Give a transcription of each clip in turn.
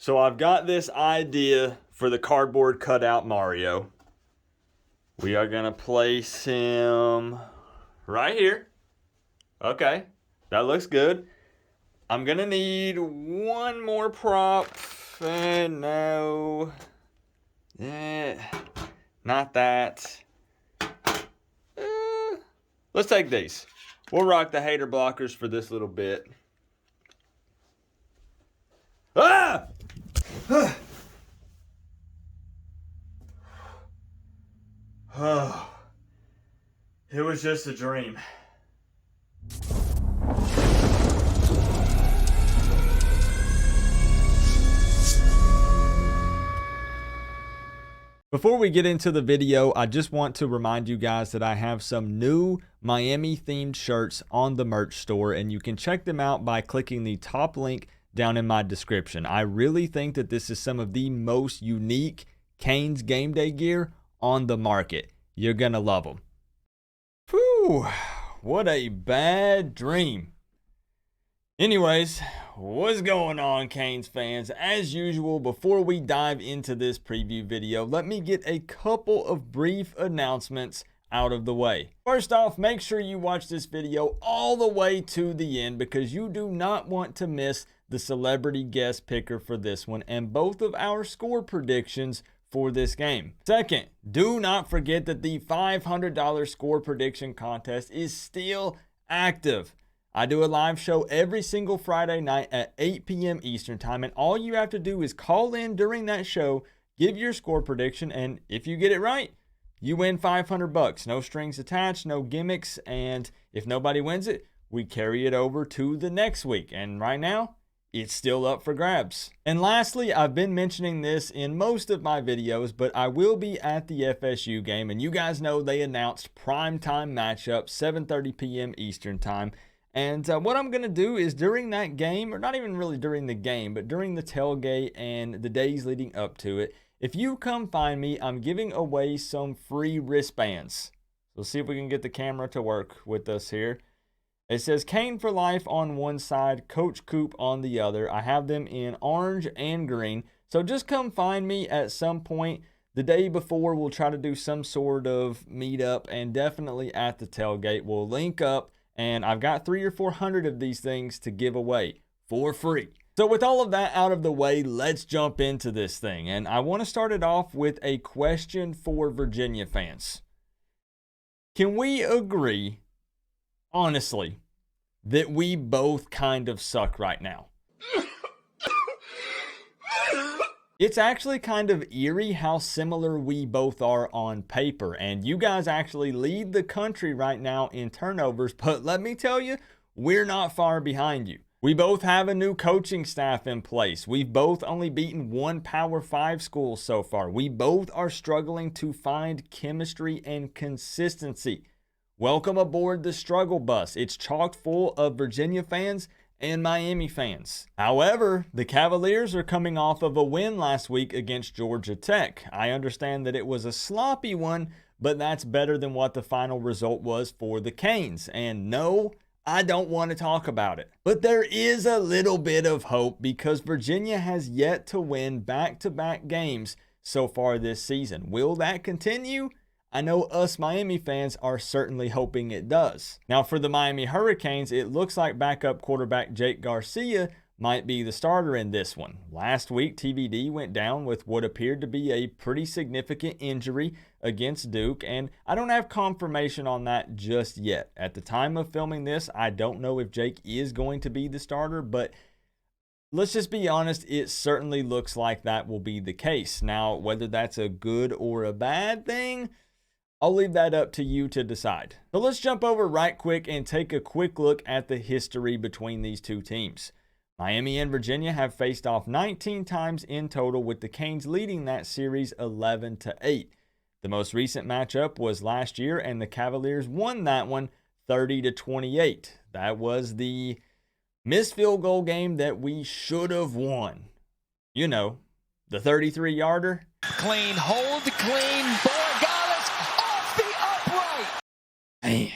So I've got this idea for the cardboard cutout Mario. We are going to place him right here. Okay, that looks good. I'm going to need one more prop. And no. Not that. Let's take these. We'll rock the hater blockers for this little bit. Ah! Oh, it was just a dream. Before we get into the video, I just want to remind you guys that I have some new Miami themed shirts on the merch store, and you can check them out by clicking the top link down in my description. I really think that this is some of the most unique Canes game day gear on the market. You're gonna love them. Whew, what a bad dream. Anyways, what's going on, Canes fans? As usual, before we dive into this preview video, let me get a couple of brief announcements out of the way. First off, make sure you watch this video all the way to the end because you do not want to miss the celebrity guest picker for this one and both of our score predictions for this game. Second, do not forget that the $500 score prediction contest is still active. I do a live show every single Friday night at 8 p.m. Eastern time, and all you have to do is call in during that show, give your score prediction, and if you get it right, you win $500. No strings attached, no gimmicks, and if nobody wins it, we carry it over to the next week. And right now, it's still up for grabs. And lastly, I've been mentioning this in most of my videos, but I will be at the FSU game, and you guys know they announced primetime matchup, 7:30 p.m. Eastern time. And what I'm going to do is during that game, or not even really during the game, but during the tailgate and the days leading up to it, if you come find me, I'm giving away some free wristbands. So let's see if we can get the camera to work with us here. It says Cane for Life on one side, Coach Coop on the other. I have them in orange and green. So just come find me at some point. The day before, we'll try to do some sort of meetup, and definitely at the tailgate. We'll link up. And I've got 300 or 400 of these things to give away for free. So with all of that out of the way, let's jump into this thing. And I want to start it off with a question for Virginia fans. Can we agree, honestly, that we both kind of suck right now? It's actually kind of eerie how similar we both are on paper, and you guys actually lead the country right now in turnovers, but let me tell you, we're not far behind you. We both have a new coaching staff in place. We've both only beaten one Power 5 school so far. We both are struggling to find chemistry and consistency. Welcome aboard the struggle bus. It's chock full of Virginia fans and Miami fans. However, the Cavaliers are coming off of a win last week against Georgia Tech. I understand that it was a sloppy one, but that's better than what the final result was for the Canes. And no, I don't want to talk about it. But there is a little bit of hope because Virginia has yet to win back-to-back games so far this season. Will that continue? I know us Miami fans are certainly hoping it does. Now for the Miami Hurricanes, it looks like backup quarterback Jake Garcia might be the starter in this one. Last week, TVD went down with what appeared to be a pretty significant injury against Duke, and I don't have confirmation on that just yet. At the time of filming this, I don't know if Jake is going to be the starter, but let's just be honest, it certainly looks like that will be the case. Now, whether that's a good or a bad thing, I'll leave that up to you to decide. So let's jump over right quick and take a quick look at the history between these two teams. Miami and Virginia have faced off 19 times in total, with the Canes leading that series 11-8. The most recent matchup was last year, and the Cavaliers won that one 30-28. That was the missed field goal game that we should have won. You know, the 33-yarder. Clean, hold clean, Borregales off the upright. Man,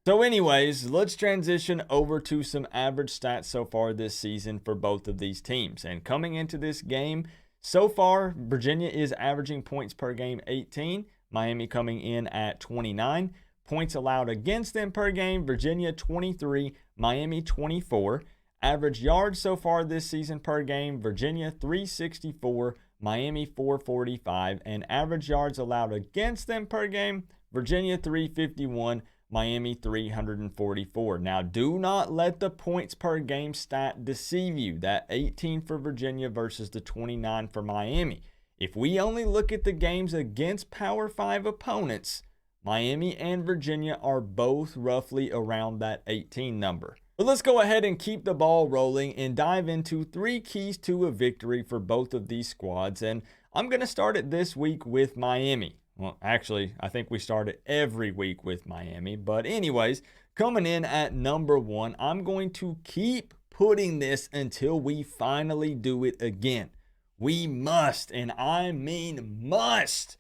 So anyways, let's transition over to some average stats so far this season for both of these teams. And coming into this game, so far, Virginia is averaging points per game 18, Miami coming in at 29. Points allowed against them per game, Virginia 23, Miami 24. Average yards so far this season per game, Virginia 364, Miami 445. And average yards allowed against them per game, Virginia 351, Miami 344. Now, do not let the points per game stat deceive you. That 18 for Virginia versus the 29 for Miami. If we only look at the games against Power 5 opponents, Miami and Virginia are both roughly around that 18 number. But let's go ahead and keep the ball rolling and dive into 3 keys to a victory for both of these squads. And I'm going to start it this week with Miami. Well, actually, I think we start it every week with Miami. But anyways, coming in at number 1, I'm going to keep putting this until we finally do it again. We must, and I mean must,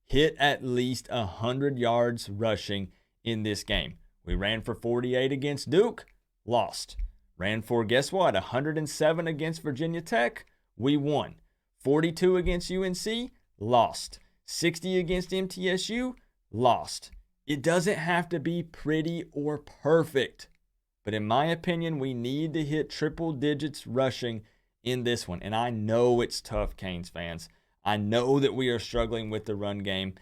hit at least 100 yards rushing in this game. We ran for 48 against Duke, lost. Ran for, guess what, 107 against Virginia Tech, we won. 42 against UNC, lost. 60 against MTSU, lost. It doesn't have to be pretty or perfect, but in my opinion, we need to hit triple digits rushing in this one. And I know it's tough, Canes fans. I know that we are struggling with the run game,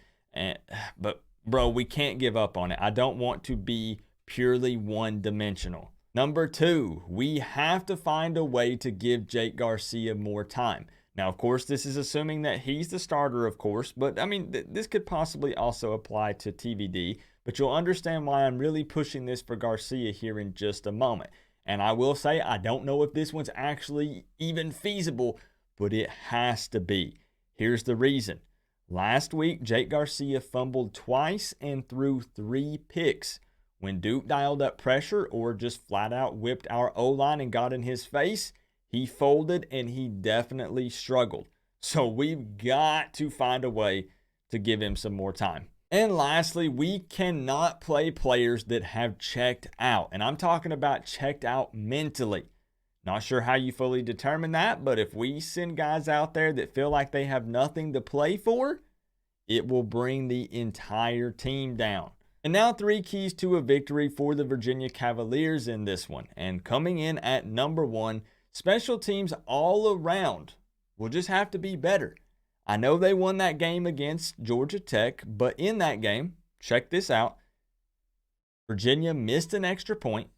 but bro, we can't give up on it. I don't want to be purely one-dimensional. Number 2, we have to find a way to give Jake Garcia more time. Now, of course, this is assuming that he's the starter, of course, but I mean, this could possibly also apply to TVD, but you'll understand why I'm really pushing this for Garcia here in just a moment. And I will say, I don't know if this one's actually even feasible, but it has to be. Here's the reason. Last week, Jake Garcia fumbled twice and threw 3 picks. When Duke dialed up pressure or just flat out whipped our O-line and got in his face, he folded and he definitely struggled. So we've got to find a way to give him some more time. And lastly, we cannot play players that have checked out. And I'm talking about checked out mentally. Not sure how you fully determine that, but if we send guys out there that feel like they have nothing to play for, it will bring the entire team down. And now 3 keys to a victory for the Virginia Cavaliers in this one. And coming in at number 1, special teams all around will just have to be better. I know they won that game against Georgia Tech, but in that game, check this out, Virginia missed an extra point,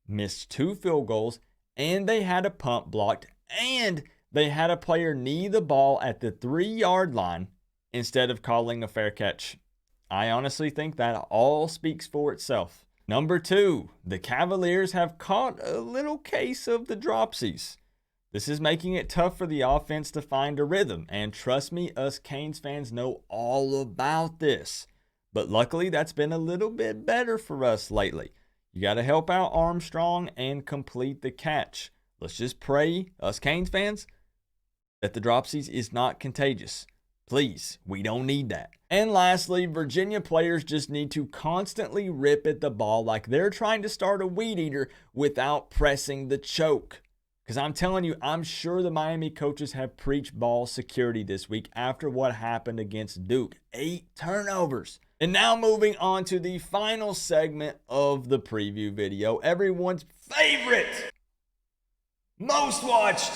missed 2 field goals, and they had a punt blocked, and they had a player knee the ball at the 3-yard line instead of calling a fair catch. I honestly think that all speaks for itself. Number 2, the Cavaliers have caught a little case of the dropsies. This is making it tough for the offense to find a rhythm, and trust me, us Canes fans know all about this. But luckily, that's been a little bit better for us lately. You got to help out Armstrong and complete the catch. Let's just pray, us Canes fans, that the dropsies is not contagious. Please, we don't need that. And lastly, Virginia players just need to constantly rip at the ball like they're trying to start a weed eater without pressing the choke. Because I'm telling you, I'm sure the Miami coaches have preached ball security this week after what happened against Duke. 8 turnovers. And now moving on to the final segment of the preview video. Everyone's favorite, most watched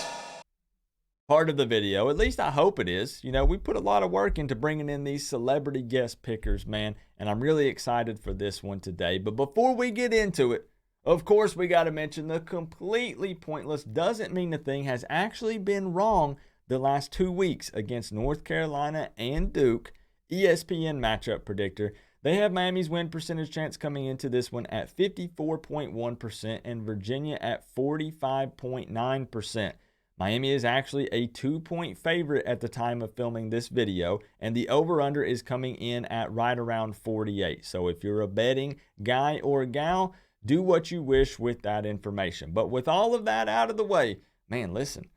part of the video. At least I hope it is. You know, we put a lot of work into bringing in these celebrity guest pickers, man. And I'm really excited for this one today. But before we get into it, of course, we got to mention the completely pointless doesn't mean the thing has actually been wrong the last 2 weeks against North Carolina and Duke. ESPN matchup predictor. They have Miami's win percentage chance coming into this one at 54.1% and Virginia at 45.9%. Miami is actually a 2-point favorite at the time of filming this video, and the over-under is coming in at right around 48. So if you're a betting guy or gal, do what you wish with that information. But with all of that out of the way, man, listen,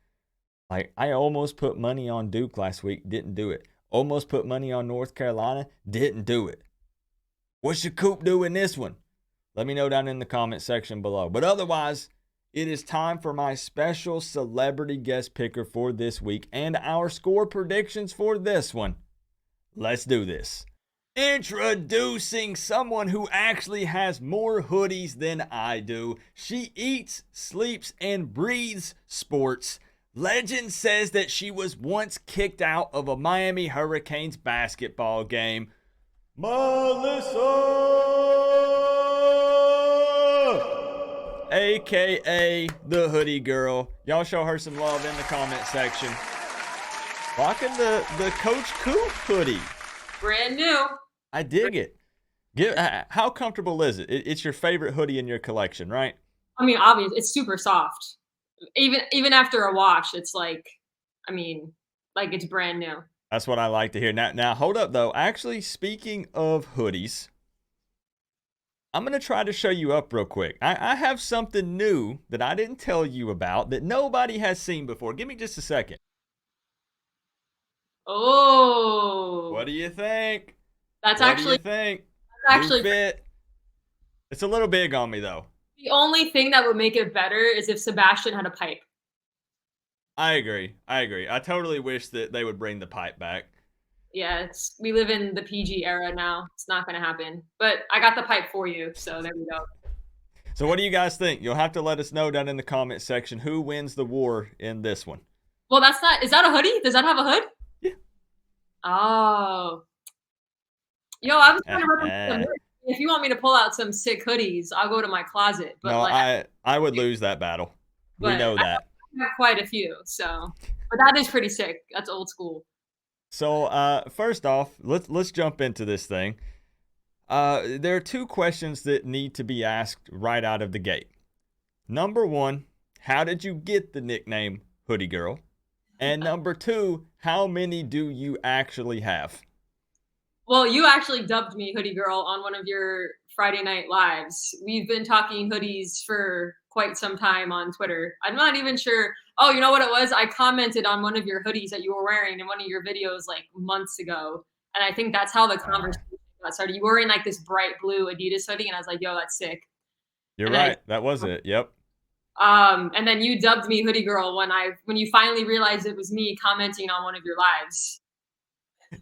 like I almost put money on Duke last week, didn't do it. Almost put money on North Carolina, didn't do it. What should Coop do in this one? Let me know down in the comment section below. But otherwise, it is time for my special celebrity guest picker for this week and our score predictions for this one. Let's do this. Introducing someone who actually has more hoodies than I do. She eats, sleeps, and breathes sports. Legend says that she was once kicked out of a Miami Hurricanes basketball game. Melissa! AKA the Hoodie Girl. Y'all show her some love in the comment section. Rocking the Coach Coop hoodie. Brand new. I dig it. How comfortable is it? It's your favorite hoodie in your collection, right? I mean, obviously, it's super soft. Even after a wash, it's like, I mean, like it's brand new. That's what I like to hear. Now hold up, though. Actually, speaking of hoodies, I'm going to try to show you up real quick. I have something new that I didn't tell you about that nobody has seen before. Give me just a second. Oh. What do you think? That's what actually, do you think? that's actually New fit. It's a little big on me, though. the only thing that would make it better is if Sebastian had a pipe. I agree. I totally wish that they would bring the pipe back. Yeah, we live in the PG era now. It's not going to happen. But I got the pipe for you, so there we go. So what do you guys think? You'll have to let us know down in the comment section who wins the war in this one. Well, is that a hoodie? Does that have a hood? Yeah. Oh. Yo, I was trying to remember. If you want me to pull out some sick hoodies, I'll go to my closet. But no, like, I would lose that battle. We know that. I have quite a few, so. But that is pretty sick. That's old school. So first off, let's jump into this thing. There are two questions that need to be asked right out of the gate. Number one, how did you get the nickname Hoodie Girl? And number two, how many do you actually have? Well, you actually dubbed me Hoodie Girl on one of your Friday night lives. We've been talking hoodies for quite some time on Twitter. I'm not even sure. Oh, you know what it was? I commented on one of your hoodies that you were wearing in one of your videos like months ago. And I think that's how the conversation got started. You were wearing like this bright blue Adidas hoodie, and I was like, yo, that's sick. You're right. That was it. Yep. And then you dubbed me Hoodie Girl when you finally realized it was me commenting on one of your lives.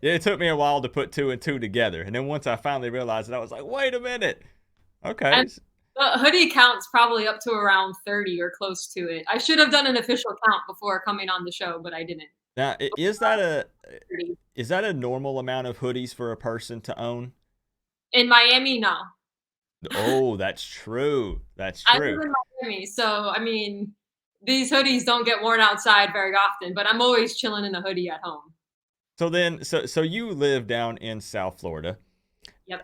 Yeah, it took me a while to put two and two together. And then once I finally realized it, I was like, wait a minute. Okay. And the hoodie count's probably up to around 30 or close to it. I should have done an official count before coming on the show, but I didn't. Now, is that a normal amount of hoodies for a person to own? In Miami, no. Oh, that's true. That's true. I live in Miami, so I mean, these hoodies don't get worn outside very often, but I'm always chilling in a hoodie at home. So then, so you live down in South Florida. Yep.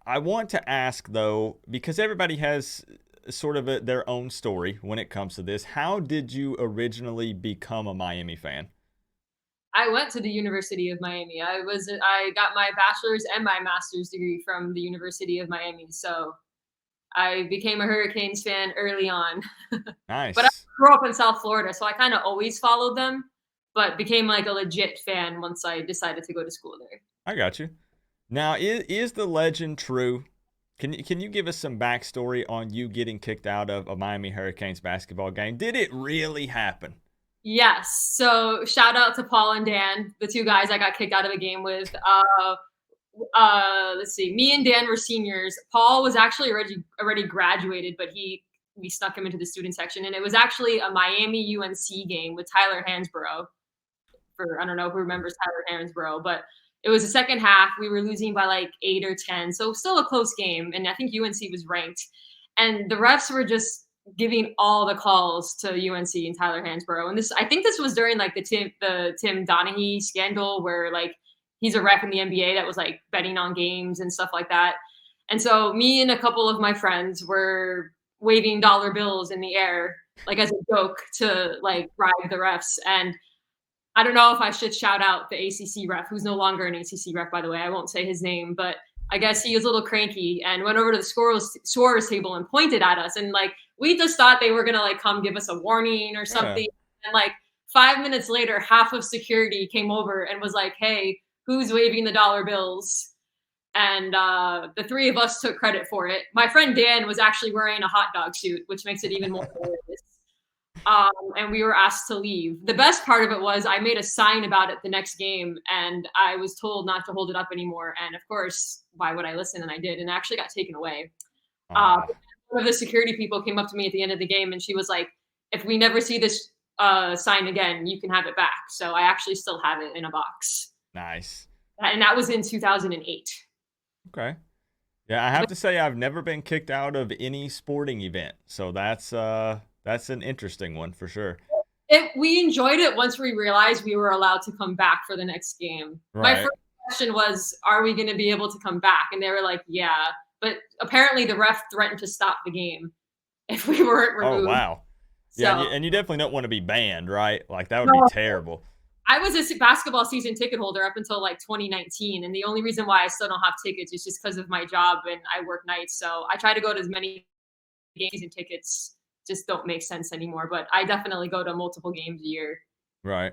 I want to ask though, because everybody has sort of their own story when it comes to this. How did you originally become a Miami fan? I went to the University of Miami. I got my bachelor's and my master's degree from the University of Miami. So I became a Hurricanes fan early on. Nice. But I grew up in South Florida, so I kind of always followed them, but became like a legit fan once I decided to go to school there. I got you. Now, is the legend true? Can you give us some backstory on you getting kicked out of a Miami Hurricanes basketball game? Did it really happen? Yes. So shout out to Paul and Dan, the two guys I got kicked out of a game with. Let's see. Me and Dan were seniors. Paul was actually already graduated, but we snuck him into the student section, and it was actually a Miami UNC game with Tyler Hansborough. I don't know who remembers Tyler Hansborough, but it was the second half. We were losing by like 8 or 10, so still a close game. And I think UNC was ranked, and the refs were just giving all the calls to UNC and Tyler Hansborough. And I think this was during like the Tim Donaghy scandal, where like he's a ref in the NBA that was like betting on games and stuff like that. And so me and a couple of my friends were waving dollar bills in the air, like as a joke to like bribe the refs. And I don't know if I should shout out the ACC ref, who's no longer an ACC ref, by the way. I won't say his name, but I guess he was a little cranky and went over to the scorer's table and pointed at us. And like, we just thought they were going to like come give us a warning or something. Yeah. And like 5 minutes later, half of security came over and was like, hey, who's waving the dollar bills? and the three of us took credit for it. My friend Dan was actually wearing a hot dog suit, which makes it even more hilarious. And we were asked to leave. The best part of it was I made a sign about it the next game, and I was told not to hold it up anymore. And of course, why would I listen? And I did, and it actually got taken away. One of the security people came up to me at the end of the game, and she was like, "If we never see this sign again, you can have it back." So I actually still have it in a box. Nice. And that was in 2008. Okay. Yeah, I have to say I've never been kicked out of any sporting event, so that's an interesting one for sure. We enjoyed it once we realized we were allowed to come back for the next game. My Right. first question was, "Are we going to be able to come back?" And they were like, "Yeah." But apparently, the ref threatened to stop the game if we weren't Oh, removed. wow. Yeah, So and you definitely don't want to be banned, right? Like that would be no, terrible. I was a basketball season ticket holder up until like 2019, and the only reason why I still don't have tickets is just because of my job and I work nights. So I try to go to as many games, and tickets just don't make sense anymore. But I definitely go to multiple games a year. Right.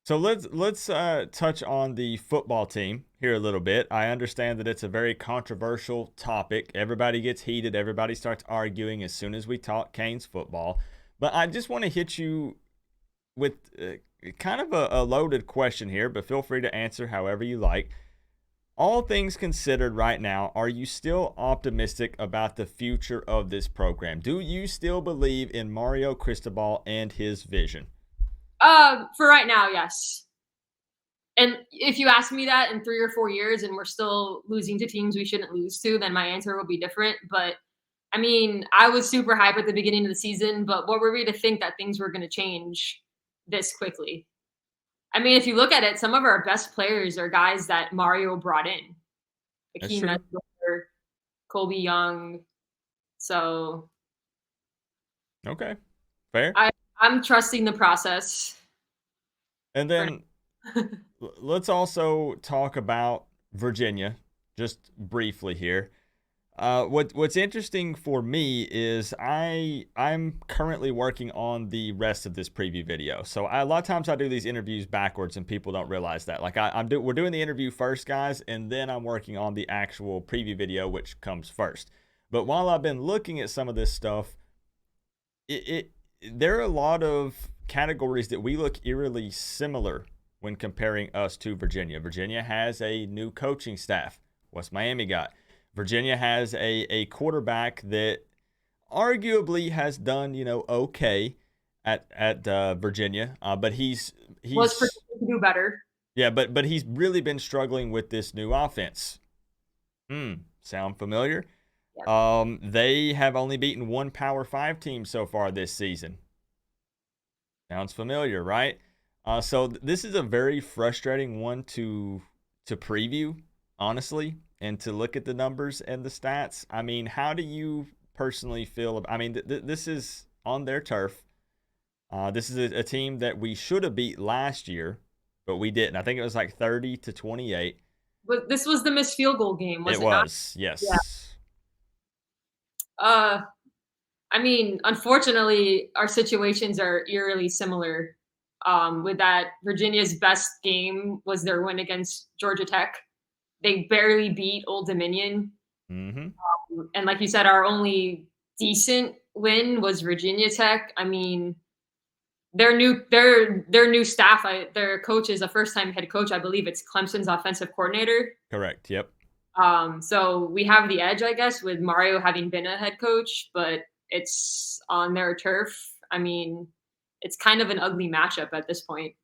So let's touch on the football team here a little bit. I understand that it's a very controversial topic. Everybody gets heated. Everybody starts arguing as soon as we talk Canes football. But I just want to hit you with kind of a loaded question here, but feel free to answer however you like. All things considered right now, are you still optimistic about the future of this program? Do you still believe in Mario Cristobal and his vision? For right now, yes. And if you ask me that in 3 or 4 years and we're still losing to teams we shouldn't lose to, then my answer will be different. But I mean, I was super hype at the beginning of the season, but what were we to think that things were going to change this quickly? I mean, if you look at it, some of our best players are guys that Mario brought in. That's Akeem true. Edwards, Colby Young. So Okay, fair. I'm trusting the process. And then let's also talk about Virginia just briefly here. What's interesting for me is I'm currently working on the rest of this preview video. So a lot of times I do these interviews backwards and people don't realize that. Like we're doing the interview first, guys, and then I'm working on the actual preview video, which comes first. But while I've been looking at some of this stuff, there are a lot of categories that we look eerily similar when comparing us to Virginia. Virginia has a new coaching staff. What's Miami got? Virginia has a quarterback that arguably has done, okay at Virginia, but he's Was predicted to do better. yeah, but he's really been struggling with this new offense. Sound familiar? Yep. They have only beaten one Power 5 team so far this season. Sounds familiar, right? So this is a very frustrating one to preview, honestly, and to look at the numbers and the stats. I mean, how do you personally feel I mean, this is on their turf. This is a team that we should have beat last year, but we didn't. I think it was like 30-28. But this was the missed field goal game, was It it not? was, yes. Yeah. I mean, unfortunately, our situations are eerily similar. With that, Virginia's best game was their win against Georgia Tech. They barely beat Old Dominion. Mm-hmm. And like you said, our only decent win was Virginia Tech. I mean, their new staff, their coach is a first-time head coach. I believe it's Clemson's offensive coordinator. Correct, yep. So we have the edge, I guess, with Mario having been a head coach, but it's on their turf. I mean, it's kind of an ugly matchup at this point.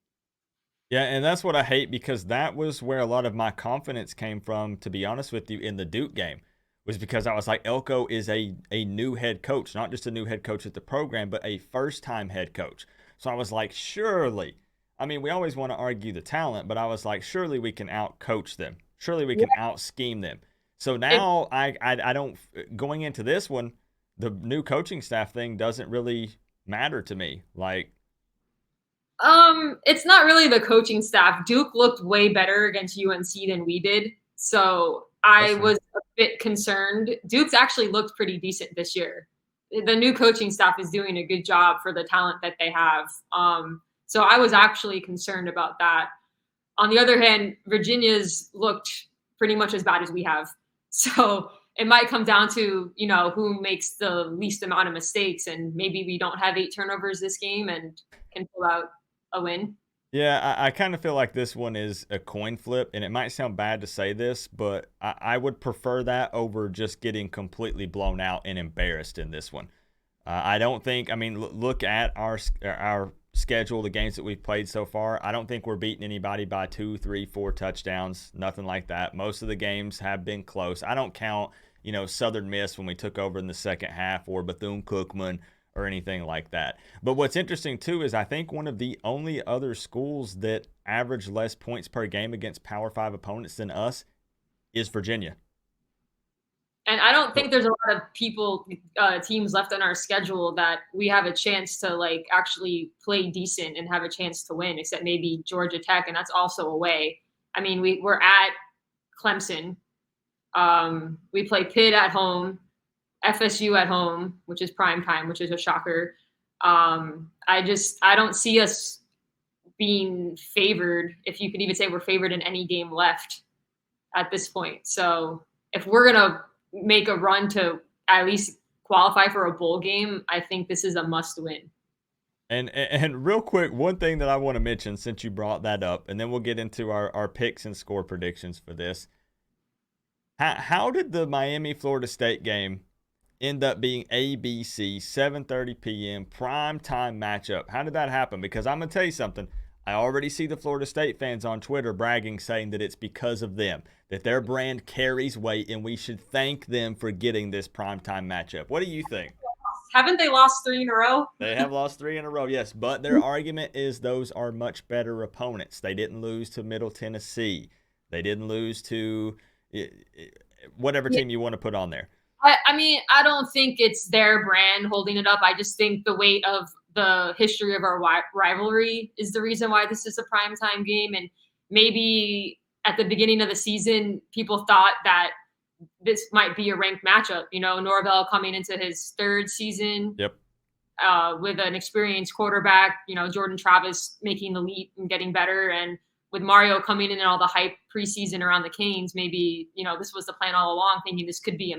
Yeah, and that's what I hate because that was where a lot of my confidence came from, to be honest with you, in the Duke game, was because I was like, Elko is a new head coach, not just a new head coach at the program, but a first-time head coach. So I was like, surely, I mean, we always want to argue the talent, but I was like, surely we can out-coach them. Surely we can out-scheme them. So now I don't, going into this one, the new coaching staff thing doesn't really matter to me. Like, It's not really the coaching staff. Duke looked way better against UNC than we did. So I was a bit concerned. Duke's actually looked pretty decent this year. The new coaching staff is doing a good job for the talent that they have. So I was actually concerned about that. On the other hand, Virginia's looked pretty much as bad as we have. So it might come down to, who makes the least amount of mistakes, and maybe we don't have 8 turnovers this game and can pull out a win. Yeah, I kind of feel like this one is a coin flip, and it might sound bad to say this, but I would prefer that over just getting completely blown out and embarrassed in this one. I don't think. I mean, look at our schedule, the games that we've played so far. I don't think we're beating anybody by 2, 3, 4 touchdowns, nothing like that. Most of the games have been close. I don't count, Southern Miss when we took over in the second half, or Bethune-Cookman, or anything like that. But what's interesting too is I think one of the only other schools that average less points per game against Power 5 opponents than us is Virginia. And I don't think there's a lot of teams left on our schedule that we have a chance to like actually play decent and have a chance to win, except maybe Georgia Tech, and that's also away. I mean, we're at Clemson. We play Pitt at home, FSU at home, which is prime time, which is a shocker. I don't see us being favored, if you could even say we're favored in any game left at this point. So if we're gonna make a run to at least qualify for a bowl game, I think this is a must win. And real quick, one thing that I want to mention since you brought that up, and then we'll get into our picks and score predictions for this. How did the Miami-Florida State game end up being ABC, 7:30 p.m., prime time matchup? How did that happen? Because I'm going to tell you something. I already see the Florida State fans on Twitter bragging, saying that it's because of them, that their brand carries weight, and we should thank them for getting this primetime matchup. What do you think? Haven't they lost 3 in a row? They have lost 3 in a row, yes. But their argument is those are much better opponents. They didn't lose to Middle Tennessee. They didn't lose to whatever team you want to put on there. I mean, I don't think it's their brand holding it up. I just think the weight of the history of our rivalry is the reason why this is a primetime game. And maybe at the beginning of the season, people thought that this might be a ranked matchup. Norvell coming into his 3rd season. Yep. With an experienced quarterback, Jordan Travis making the leap and getting better. And with Mario coming in and all the hype preseason around the Canes, maybe, this was the plan all along, thinking this could be a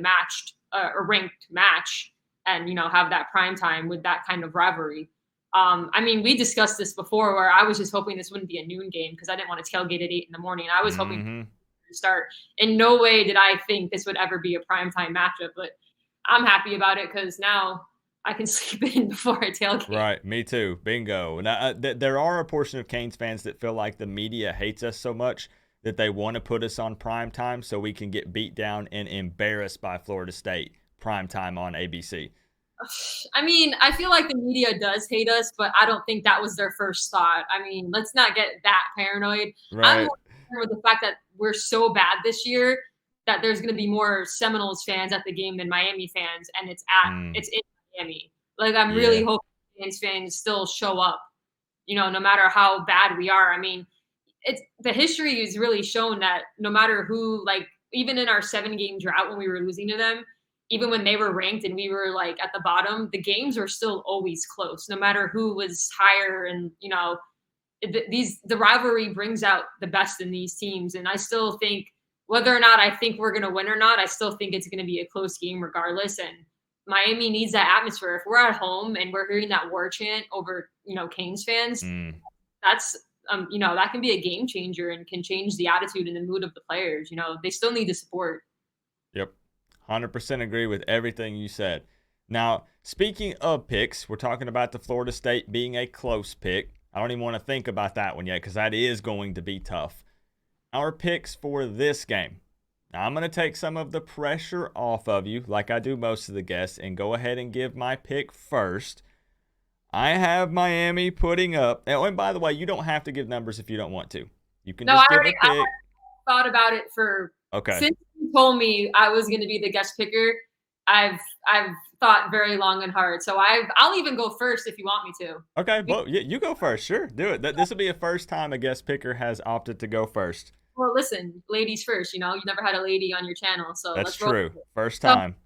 ranked match and, have that prime time with that kind of rivalry. I mean, we discussed this before where I was just hoping this wouldn't be a noon game because I didn't want to tailgate at 8 a.m. I was hoping to start. In no way did I think this would ever be a primetime matchup, but I'm happy about it because now I can sleep in before a tailgate. Right, me too. Bingo. Now, there are a portion of Canes fans that feel like the media hates us so much that they want to put us on prime time so we can get beat down and embarrassed by Florida State prime time on ABC. I mean, I feel like the media does hate us, but I don't think that was their first thought. I mean, let's not get that paranoid. Right. I'm more concerned with the fact that we're so bad this year that there's going to be more Seminoles fans at the game than Miami fans, and it's in Miami. Like, I'm really hoping fans still show up, no matter how bad we are. I mean, the history has really shown that no matter who, like, even in our 7-game drought when we were losing to them, even when they were ranked and we were like at the bottom, the games were still always close, no matter who was higher. And, the rivalry brings out the best in these teams. And I still think, whether or not I think we're going to win or not, I still think it's going to be a close game regardless. And Miami needs that atmosphere. If we're at home and we're hearing that war chant over, Canes fans, that's, that can be a game changer and can change the attitude and the mood of the players. They still need the support. Yep. 100% agree with everything you said. Now, speaking of picks, we're talking about the Florida State being a close pick. I don't even want to think about that one yet because that is going to be tough. Our picks for this game. Now, I'm going to take some of the pressure off of you, like I do most of the guests, and go ahead and give my pick first. I have Miami putting up. And by the way, you don't have to give numbers if you don't want to. You can just give a pick. I thought about it for. Okay. Since you told me I was going to be the guest picker, I've thought very long and hard. So I'll even go first if you want me to. Okay, well, you go first. Sure, do it. This will be the first time a guest picker has opted to go first. Well, listen, ladies first. You never had a lady on your channel, so that's true. First time. So,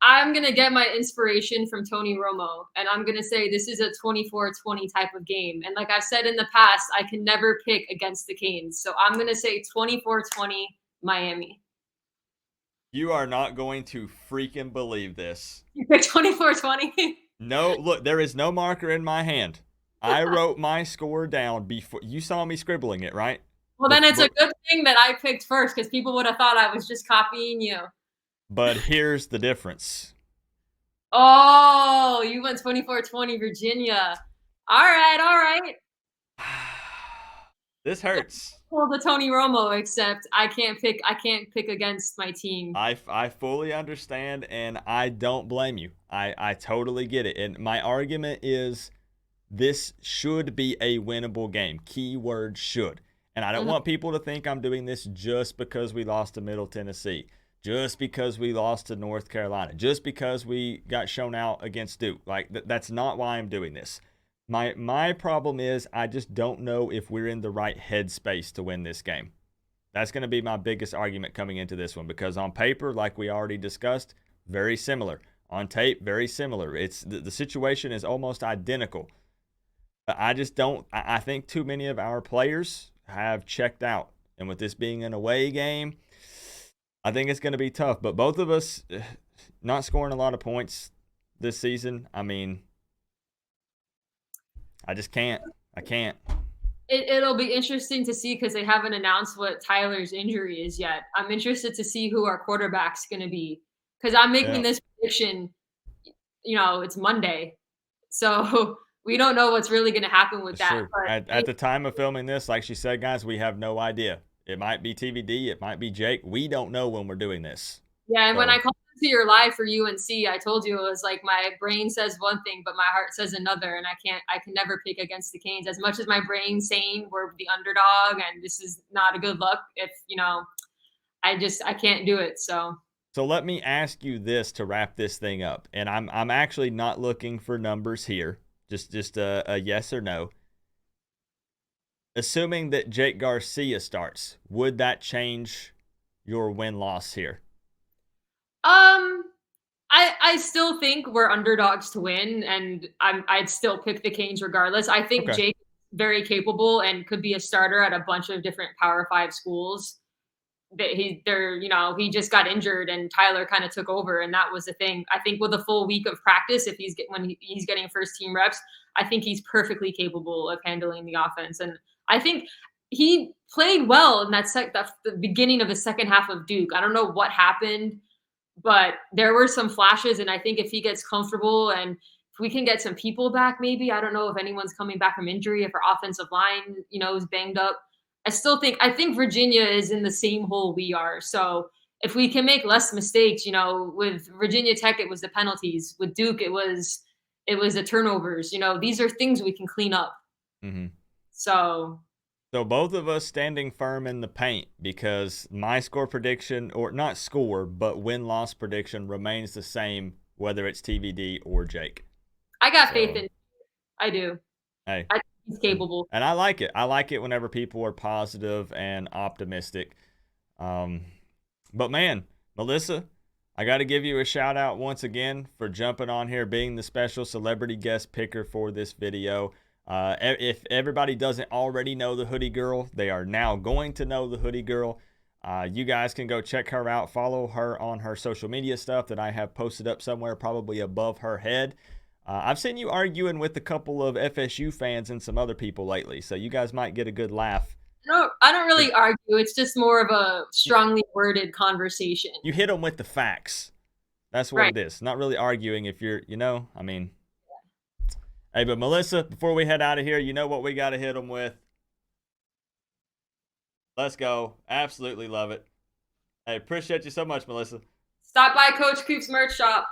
I'm going to get my inspiration from Tony Romo, and I'm going to say this is a 24-20 type of game. And like I've said in the past, I can never pick against the Canes. So I'm going to say 24-20 Miami. You are not going to freaking believe this. You picked 24-20. No, look, there is no marker in my hand. I wrote my score down before you saw me scribbling it, right? Well, then it's a good thing that I picked first because people would have thought I was just copying you. But here's the difference. Oh, you went 24-20 Virginia. All right. This hurts. Pull the Tony Romo, except I can't pick against my team. I fully understand, and I don't blame you. I totally get it. And my argument is this should be a winnable game. Keyword should. And I don't want people to think I'm doing this just because we lost to Middle Tennessee, just because we lost to North Carolina, just because we got shown out against Duke. Like, that's not why I'm doing this. My problem is I just don't know if we're in the right headspace to win this game. That's going to be my biggest argument coming into this one, because on paper, like we already discussed, very similar. On tape, very similar. It's the situation is almost identical. But I just don't. I think too many of our players have checked out, and with this being an away game, I think it's going to be tough. But both of us not scoring a lot of points this season. I mean, I just can't. I can't. It'll be interesting to see because they haven't announced what Tyler's injury is yet. I'm interested to see who our quarterback's going to be because I'm making this prediction. It's Monday, so we don't know what's really going to happen with that. Sure. At the time of filming this, like she said, guys, we have no idea. It might be TBD. It might be Jake. We don't know when we're doing this. Yeah, and when I called into your live for UNC, I told you it was like my brain says one thing, but my heart says another, and I can never pick against the Canes. As much as my brain's saying we're the underdog and this is not a good look, if I can't do it. So let me ask you this to wrap this thing up, and I'm actually not looking for numbers here, just a yes or no. Assuming that Jake Garcia starts, would that change your win-loss here? I still think we're underdogs to win, and I'd still pick the Canes regardless. I think Jake is very capable and could be a starter at a bunch of different Power 5 schools. That he just got injured and Tyler kind of took over, and that was the thing. I think with a full week of practice, if he's getting first team reps, I think he's perfectly capable of handling the offense. And I think he played well in the beginning of the second half of Duke. I don't know what happened, but there were some flashes, and I think if he gets comfortable and if we can get some people back, maybe, I don't know if anyone's coming back from injury, if our offensive line, is banged up. I think Virginia is in the same hole we are. So if we can make less mistakes, with Virginia Tech, it was the penalties. With Duke, it was the turnovers. These are things we can clean up. Mm-hmm. So both of us standing firm in the paint, because my score prediction, or not score, but win-loss prediction remains the same, whether it's TVD or Jake. I got faith in. I do. Hey. He's capable. And I like it. I like it whenever people are positive and optimistic. But man, Melissa, I got to give you a shout out once again for jumping on here, being the special celebrity guest picker for this video. If everybody doesn't already know the Hoodie Girl, they are now going to know the Hoodie Girl. You guys can go check her out. Follow her on her social media stuff that I have posted up somewhere, probably above her head. I've seen you arguing with a couple of FSU fans and some other people lately, so you guys might get a good laugh. No, I don't really argue. It's just more of a strongly worded conversation. You hit them with the facts. That's what it is. Not really arguing if you're, Hey, but Melissa, before we head out of here, you know what we got to hit them with? Let's go. Absolutely love it. Hey, appreciate you so much, Melissa. Stop by Coach Coop's merch shop.